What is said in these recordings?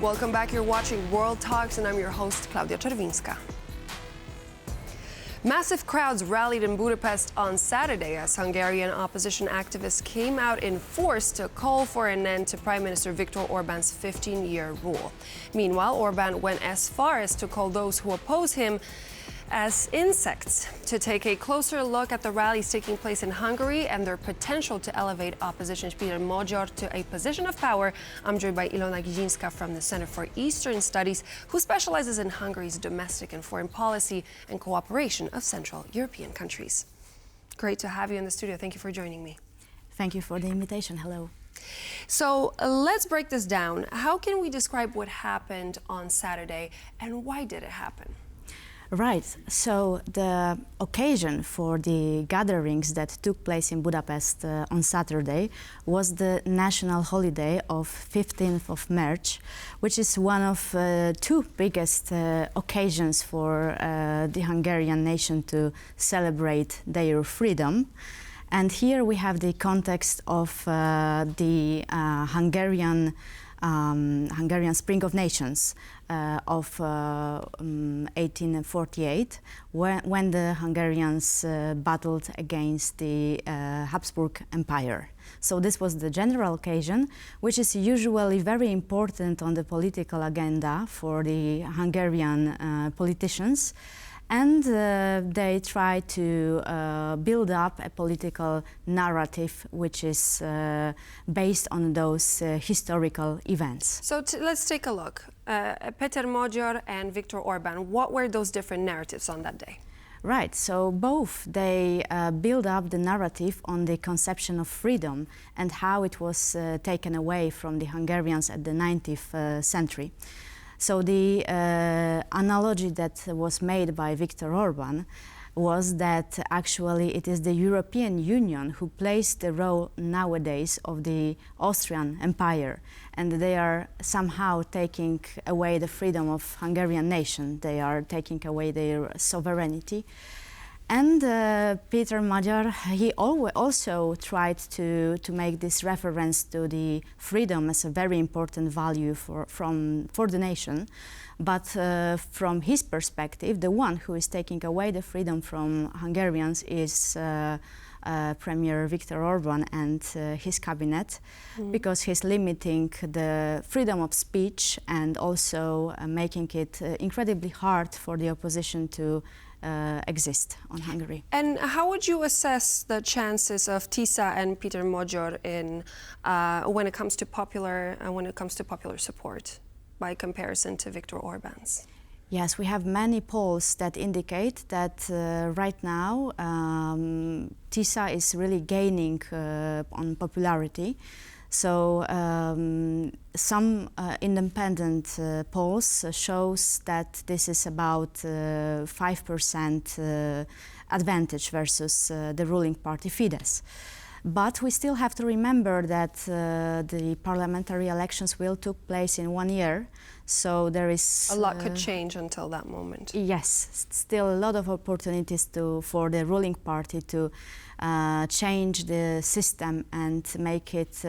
Welcome back. You're watching World Talks, and I'm your host, Klaudia Czerwińska. Massive crowds rallied in Budapest on Saturday as Hungarian opposition activists came out in force to call for an end to Prime Minister Viktor Orbán's 15-year rule. Meanwhile, Orbán went as far as to call those who oppose him as insects. To take a closer look at the rallies taking place in Hungary and their potential to elevate opposition Peter Magyar to a position of power, I'm joined by Ilona Gizińska from the Center for Eastern Studies, who specializes in Hungary's domestic and foreign policy and cooperation of Central European countries. Great to have you in the studio. Thank you for joining me. Thank you for the invitation. Hello. So let's break this down. How can we describe what happened on Saturday and why did it happen? Right. So the occasion for the gatherings that took place in Budapest on Saturday was the national holiday of 15th of March, which is one of two biggest occasions for the Hungarian nation to celebrate their freedom. And here we have the context of the Hungarian Spring of Nations of 1848, when the Hungarians battled against the Habsburg Empire. So this was the general occasion, which is usually very important on the political agenda for the Hungarian politicians. And they try to build up a political narrative which is based on those historical events. So let's take a look. Peter Magyar and Viktor Orbán, what were those different narratives on that day? Right, so both they build up the narrative on the conception of freedom and how it was taken away from the Hungarians at the 19th century. So the analogy that was made by Viktor Orbán was that actually it is the European Union who plays the role nowadays of the Austrian Empire, and they are somehow taking away the freedom of Hungarian nation. They are taking away their sovereignty. And Peter Magyar, he also tried to make this reference to the freedom as a very important value for the nation. But from his perspective, the one who is taking away the freedom from Hungarians is Premier Viktor Orbán and his cabinet, because he's limiting the freedom of speech and also making it incredibly hard for the opposition to exist on Hungary. And how would you assess the chances of Tisa and Peter Magyar in when it comes to popular support by comparison to Viktor Orbán's? Yes, we have many polls that indicate that right now Tisa is really gaining on popularity. So some independent polls shows that this is about 5% advantage versus the ruling party Fidesz. But we still have to remember that the parliamentary elections will take place in 1 year. So there is a lot could change until that moment. Yes, still a lot of opportunities for the ruling party to change the system and make it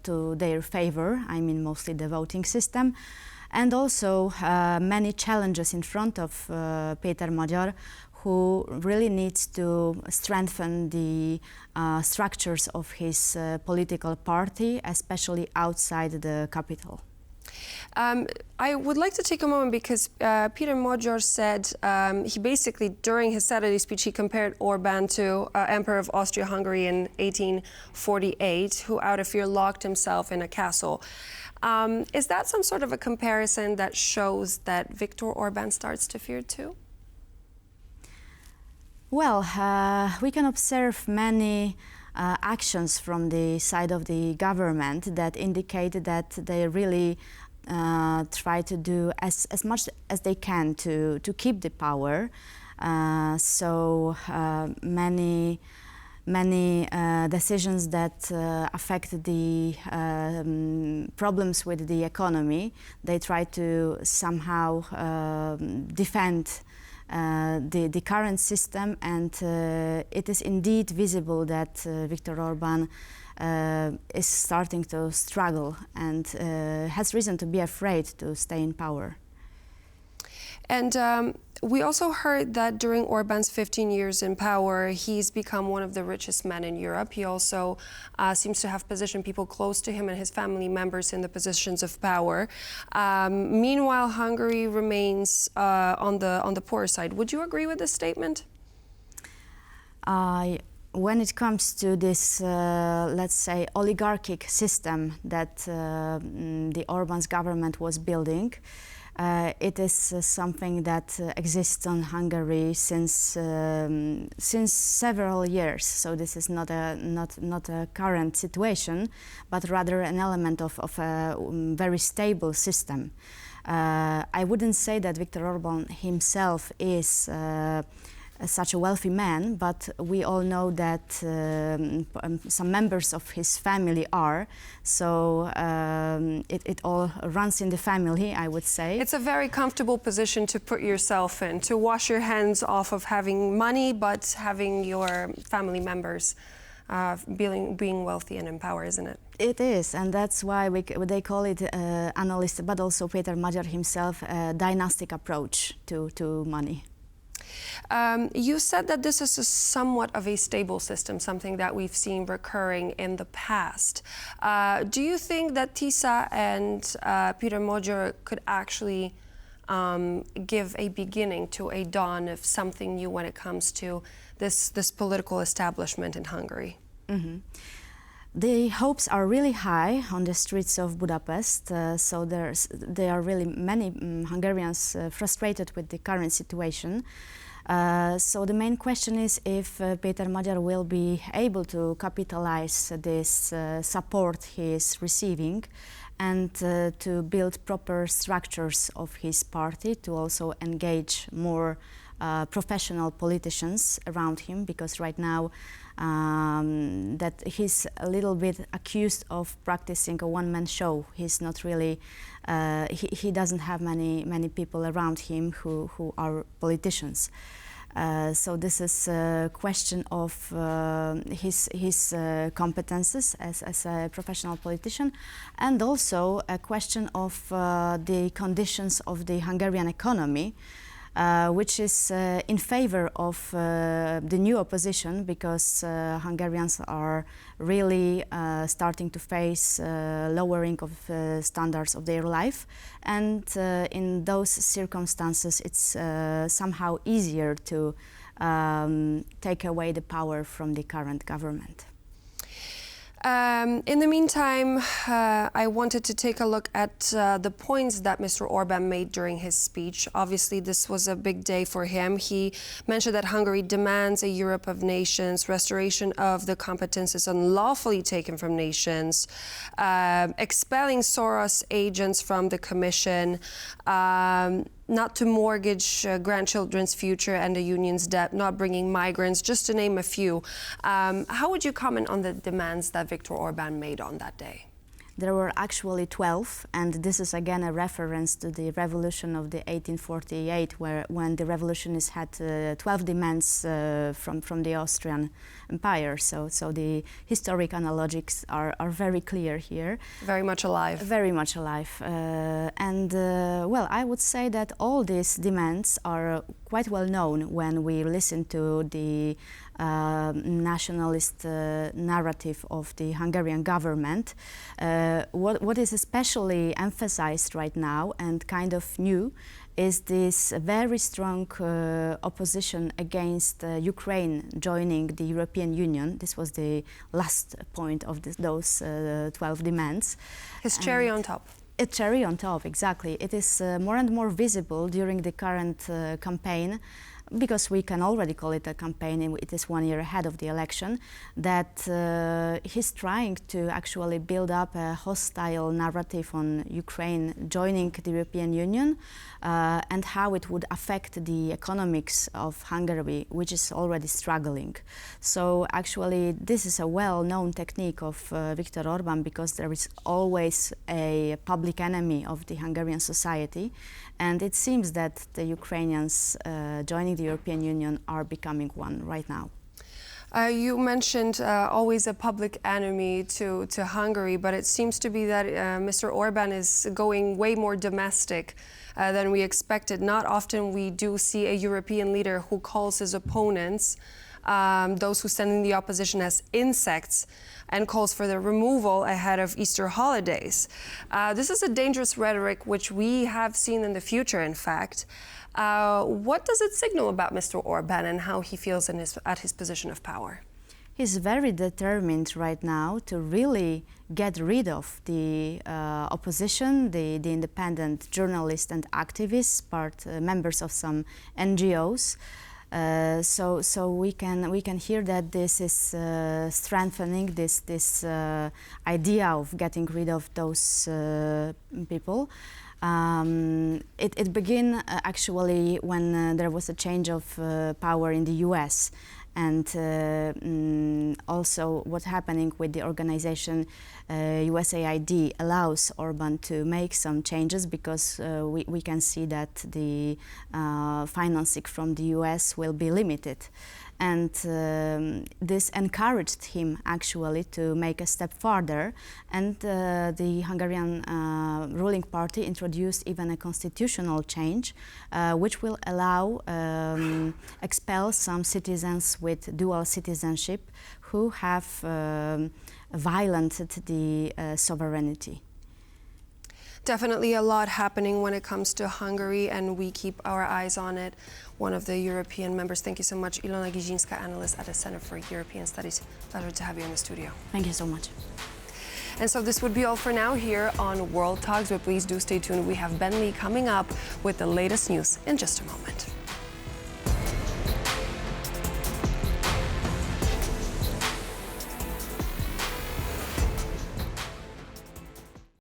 to their favor. I mean, mostly the voting system. And also many challenges in front of Peter Magyar, who really needs to strengthen the structures of his political party, especially outside the capital. I would like to take a moment because Peter Magyar said he basically, during his Saturday speech, he compared Orbán to Emperor of Austria-Hungary in 1848, who out of fear locked himself in a castle. Is that some sort of a comparison that shows that Viktor Orbán starts to fear too? Well, we can observe many actions from the side of the government that indicate that they really try to do as much as they can to keep the power. So many decisions that affect the problems with the economy, they try to somehow defend the current system, and it is indeed visible that Viktor Orbán is starting to struggle and has reason to be afraid to stay in power. And we also heard that during Orban's 15 years in power, he's become one of the richest men in Europe. He also seems to have positioned people close to him and his family members in the positions of power. Meanwhile, Hungary remains on the poor side. Would you agree with this statement? When it comes to this, let's say, oligarchic system that the Orban's government was building, it is something that exists in Hungary since several years. So this is not a current situation, but rather an element of a very stable system. I wouldn't say that Viktor Orbán himself is such a wealthy man, but we all know that some members of his family are, so it all runs in the family, I would say. It's a very comfortable position to put yourself in, to wash your hands off of having money, but having your family members being wealthy and in power, isn't it? It is, and that's why they call it, analysts, but also Peter Magyar himself, a dynastic approach to money. You said that this is somewhat of a stable system, something that we've seen recurring in the past. Do you think that Tisa and Peter Magyar could actually give a beginning to a dawn of something new when it comes to this political establishment in Hungary? Mm-hmm. The hopes are really high on the streets of Budapest, so there are really many Hungarians frustrated with the current situation. So the main question is if Peter Magyar will be able to capitalize this support he is receiving and to build proper structures of his party, to also engage more professional politicians around him, because right now that he's a little bit accused of practicing a one-man show. He's not really, he doesn't have many people around him who are politicians. So this is a question of his competences as a professional politician, and also a question of the conditions of the Hungarian economy, which is in favor of the new opposition, because Hungarians are really starting to face lowering of standards of their life, and in those circumstances it's somehow easier to take away the power from the current government. In the meantime, I wanted to take a look at the points that Mr. Orbán made during his speech. Obviously, this was a big day for him. He mentioned that Hungary demands a Europe of nations, restoration of the competences unlawfully taken from nations, expelling Soros agents from the Commission, not to mortgage grandchildren's future and the union's debt, not bringing migrants, just to name a few. How would you comment on the demands that Viktor Orbán made on that day? There were actually 12, and this is again a reference to the revolution of the 1848, when the revolutionists had 12 demands from the Austrian Empire. So the historic analogies are very clear here. Very much alive. Very much alive. Well, I would say that all these demands are quite well known when we listen to the nationalist narrative of the Hungarian government. What is especially emphasized right now and kind of new is this very strong opposition against Ukraine joining the European Union. This was the last point of those 12 demands. His cherry on top. A cherry on top, exactly. It is more and more visible during the current campaign, because we can already call it a campaign, and it is 1 year ahead of the election, that he's trying to actually build up a hostile narrative on Ukraine joining the European Union and how it would affect the economics of Hungary, which is already struggling. So actually this is a well-known technique of Viktor Orbán, because there is always a public enemy of the Hungarian society, and it seems that the Ukrainians joining the European Union are becoming one right now. You mentioned always a public enemy to Hungary, but it seems to be that Mr. Orbán is going way more domestic than we expected. Not often we do see a European leader who calls his opponents, those who stand in the opposition, as insects, and calls for their removal ahead of Easter holidays. This is a dangerous rhetoric which we have seen in the future, in fact. What does it signal about Mr. Orbán and how he feels at his position of power? He's very determined right now to really get rid of the opposition, the independent journalists and activists, members of some NGOs. So we can hear that this is strengthening this idea of getting rid of those people. It began actually when there was a change of power in the US, and also what's happening with the organization USAID allows Orban to make some changes, because we can see that the financing from the US will be limited. And this encouraged him actually to make a step further, and the Hungarian ruling party introduced even a constitutional change which will allow expel some citizens with dual citizenship who have violated the sovereignty. Definitely a lot happening when it comes to Hungary, and we keep our eyes on it. One of the European members. Thank you so much, Ilona Gizińska, analyst at the Center for European Studies. Pleasure to have you in the studio. Thank you so much. And so this would be all for now here on World Talks, but please do stay tuned. We have Ben Lee coming up with the latest news in just a moment.